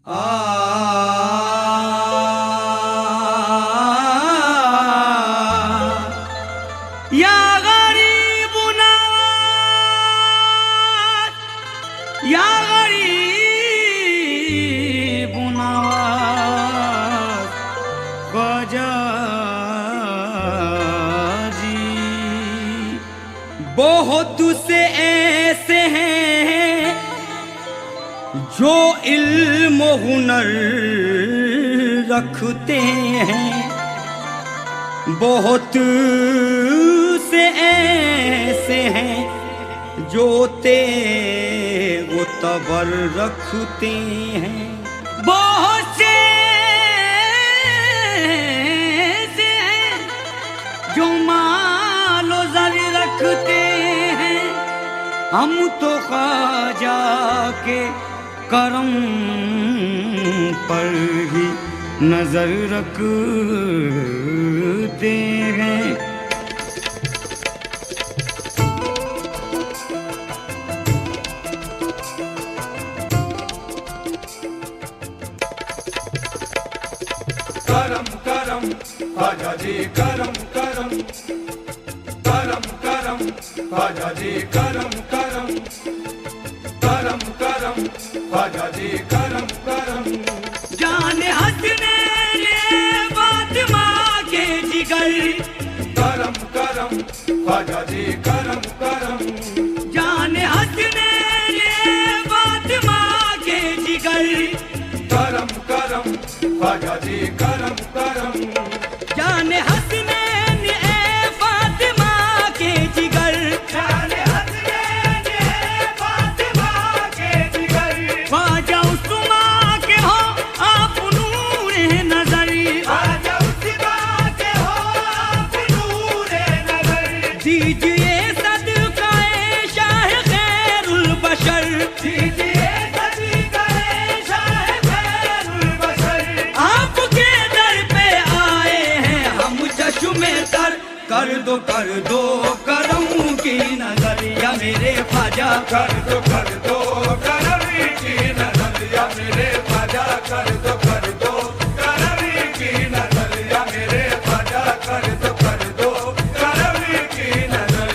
या गरीब नवाज, या गरीब नवाज ख्वाजा जी। बहुत से ऐसे हैं जो इल्म हुनर रखते हैं, बहुत से ऐसे हैं जो तेग व तबर रखते हैं, बहुत से ऐसे हैं जो माल व ज़र रखते हैं। हम तो ख्वाजा के करम पर ही नजर रखते हैं। करम करम ख्वाजा जी करम करम, करम करम ख्वाजा जी करम करम, करम करम ख्वाजा जी करम करम। जाने हंसने ले फातिमा के जिगर, करम करम ख्वाजा जी करम करम। जाने हंसने ले फातिमा के जिगर, करम करम ख्वाजा जी करम करम। जाने हंसने ले फातिमा के जिगर, जाने हंसने ले फातिमा के जिगर। ख्वाजा उस्मा के हो आप नूरे नजर, ख्वाजा उस्मा के हो आप नूरे नज़र। दीजिए सदकाए शाह खैरुल बशर, दीजिए सदकाए शाह खैरुल बशर। आपके दर पे आए हैं हम चश्मे तर, कर दो करम की नजर या मेरे ख्वाजा, कर दो करम की नजर या मेरे ख्वाजा। कर दो करम की नजर या मेरे ख्वाजा। कर दो करम की नजर।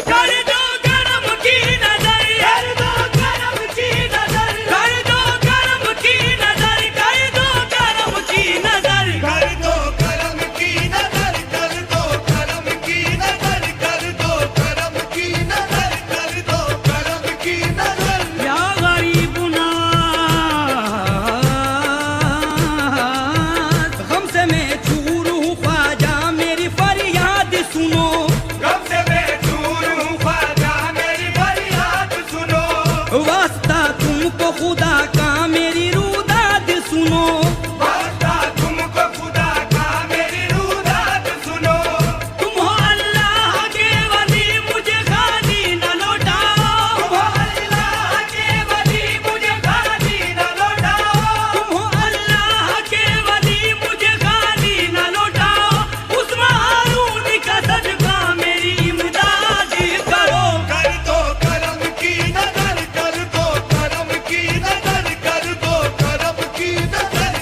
कर दो करम की नजर, कर दो करम की नजर। कर दो करम की नजर, कर दो करम की नजर। कर दो करम की नजर। कर दो करम की नजर। कर दो करम की नजर। कर दो करम की नजर। या गरीब नवाज, गम से मैं चूर हूँ ख्वाजा मेरी फरियाद सुनो, गम से मैं दूर हूँ ख्वाजा मेरी फरियाद सुनो। वास्ता तुमको खुदा का मेरी रूदाद सुनो, वास्ता तुमको खुदा का मेरी रूदात सुनो। तुम हो अल्लाह के वली मुझे खाली न लौटाओ, तुम हो अल्लाह के वली मुझे खाली न लौटाओ। तुम हो अल्लाह के वली मुझे खाली न लौटाओ। उस हारून का सदका मेरी इमदाद करो, कर दो करम की नजर। कर दो करम की नजर। कर दो करम की नजर।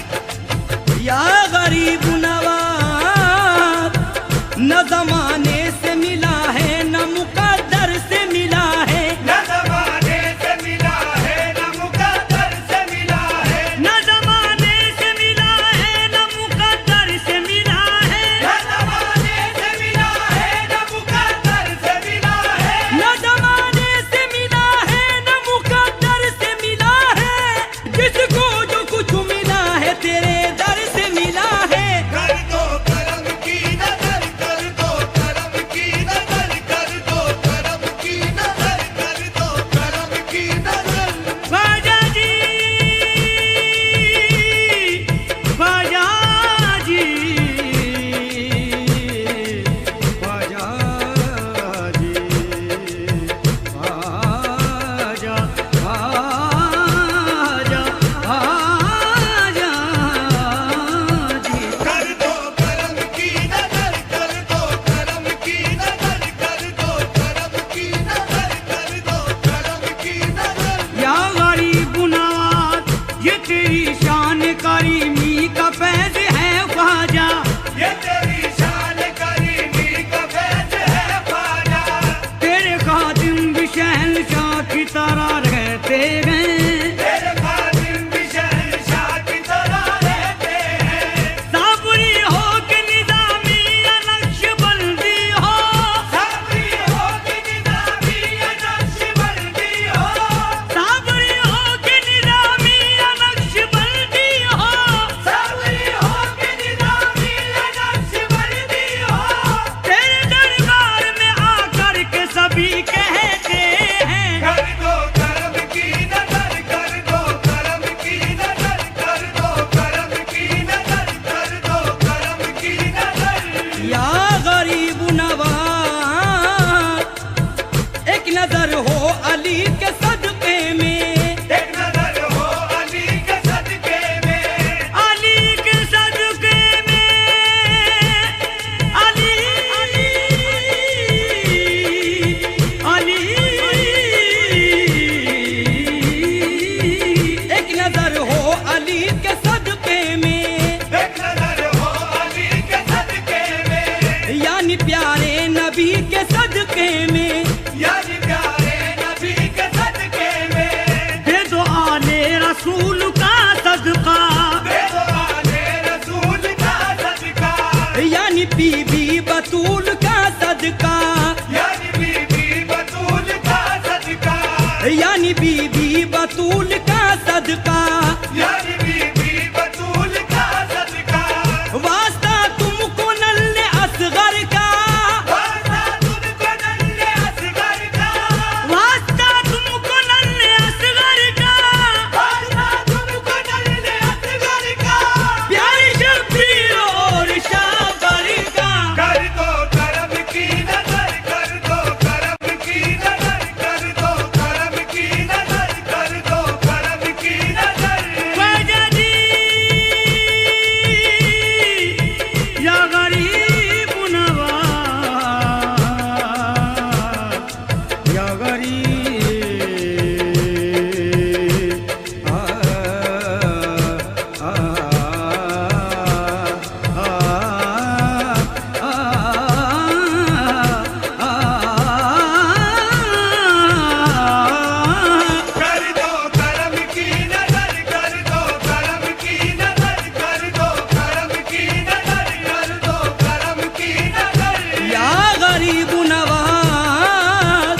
रसूल का सदका, दे दो आले रसूल का सदका, यानी बीबी बतूल का सदका, यानी बीबी बतूल का सदका, यानी बीबी बतूल का सदका, यानी बीबी बतूल का सदका, वास्ता तुमको नल्ले असगर का, वास्ता तुमको नन्हे असगर का, वास्ता तुमको नल्ले असगर का, वास्ता तुमको नन्हे असगर का, प्यारी शब्बीर और शाबर का, कर दो करम की नजर, कर दो करम की नजर, कर दो करम की नजर, कर दो करम की नजर। ख्वाजा जी या गरीब नवाज, या गरीब कर दो करम की नजर, कर दो करम की नजर, कर दो करम की नजर, कर दो करम की नजर। या गरीब नवाज,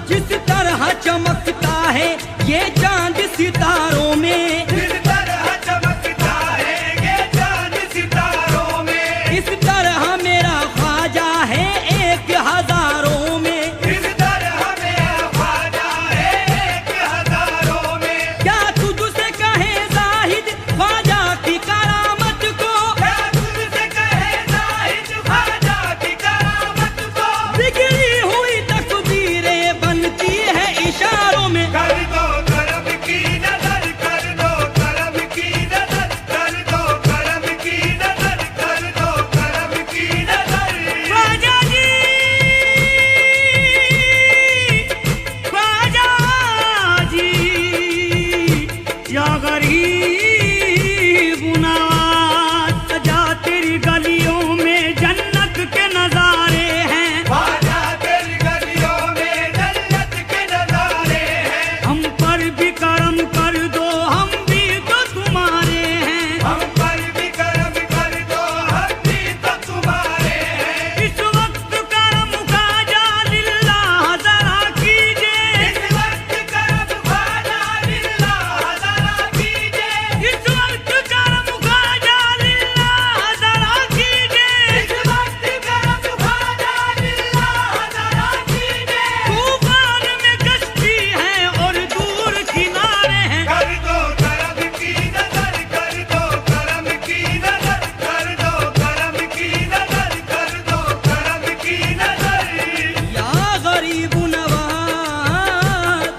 जिस तरह चमकता है ये चांद सितारों में, जिस तरह चमकता है ये चांद सितारों में, इस तरह मेरा ख्वाजा है एक हजारों में। इस तरह मेरा ख्वाजा है एक हजारों में। क्या तुझसे कहे जाहिद ख्वाजा की करामत को, क्या तुझसे कहे जाहिद ख्वाजा की करामत को, बिगड़ी हुई तकदीरें बनती है इशारों में। कर दो करम की नजर, कर दो करम की नजर, कर दो करम की नजर, कर दो करम की नजर। ख्वाजा जी, ख्वाजा जी, या गरीब नवाज, जा तेरी गलियों में जन्नत के नजारे हैं, ख्वाजा तेरी गलियों में जन्नत के नजारे हैं। हम पर भी करम कर दो, हम भी तो तुम्हारे हैं। हम पर भी करम कर दो, हम भी तो तुम्हारे हैं। इस वक्त करम ख्वाजा लिल्लाह जरा कीजिए, इस वक्त करम ख्वाजा लिल्लाह जरा कीजिए, इस वक्त करम ख्वाजा लिल्लाह जरा कीजिए। इस वक्त करम ख्वाजा लिल्लाह जरा कीजिए। तूफान में कश्ती है और दूर किनारे हैं, कर दो करम की नजर, कर दो करम की नजर, कर दो करम की नजर, कर दो करम की नजर। या गरीब नवाज,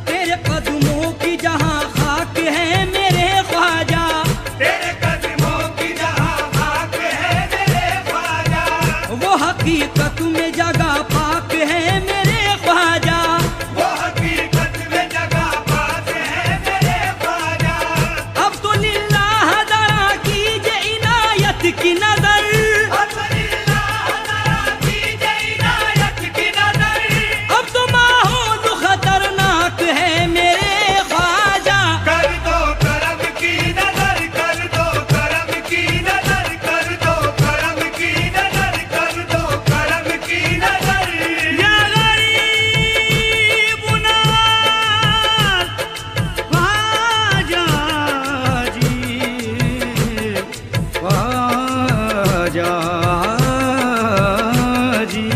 तेरे कदमों की जहाँ खाक है मेरे ख्वाजा, तेरे कदमों की जहाँ खाक है मेरे ख्वाजा, वो हकीकत में जगह पाक है मेरे ख्वाजा। वो हकीकत में जगह पास है मेरे ख्वाजा। अब तो लिल्लाह जरा कीजिए इनायत की नजर, अब लिल्लाह जरा कीजिए इनायत की नजर। अब तो माहौल खतरनाक है मेरे ख्वाजा। कर दो करम की नजर, कर दो करम की नजर, कर दो करम की नजर, कर दो करम की नजर। या गरीब नवाज, ख्वाजा जी, ख्वाजा जी,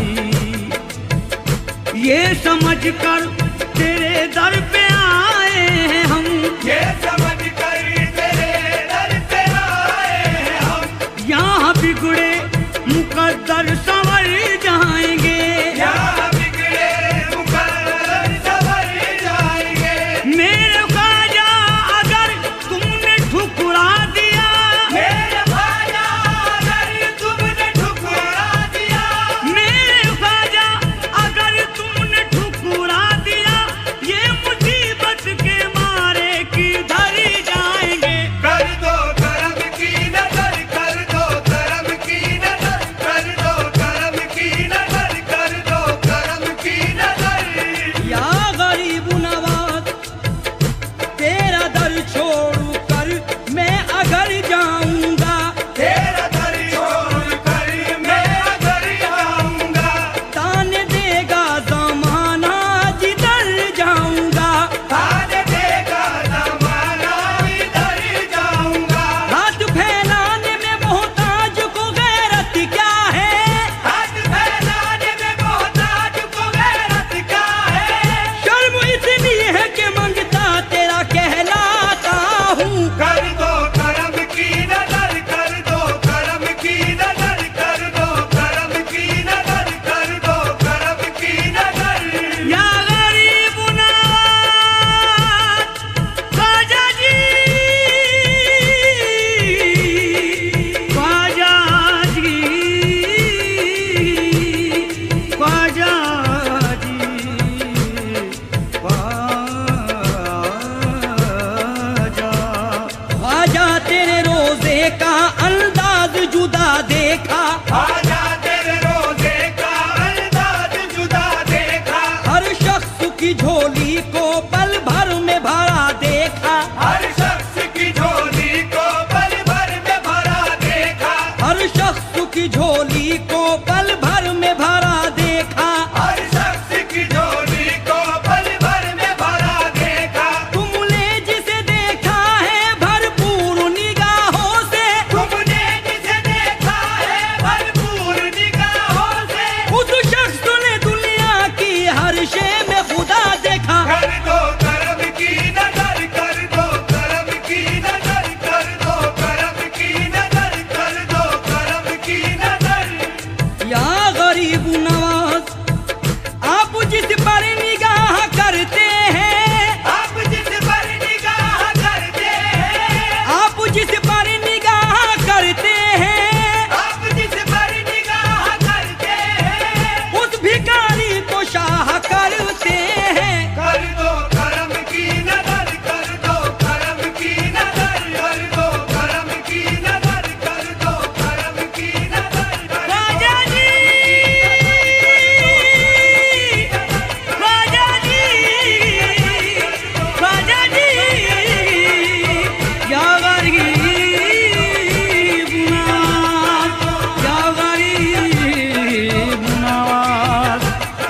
ये समझ कर तेरे दर पे आए हैं हम, ये समझ कर तेरे दर पे आए हैं हम। यहाँ बिगड़े मुकद्दर संवर जाएंगे। यहाँ बिगड़े मुकद्दर संवर जाएंगे। मेरे ख्वाजा अगर तुमने ठुकरा दिया, मेरे ख्वाजा अगर तुमने ठुकरा दिया, मेरे ख्वाजा अगर तुमने ठुकरा दिया,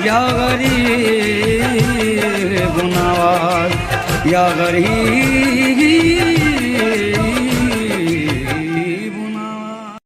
या गरीब नवाज या गरीब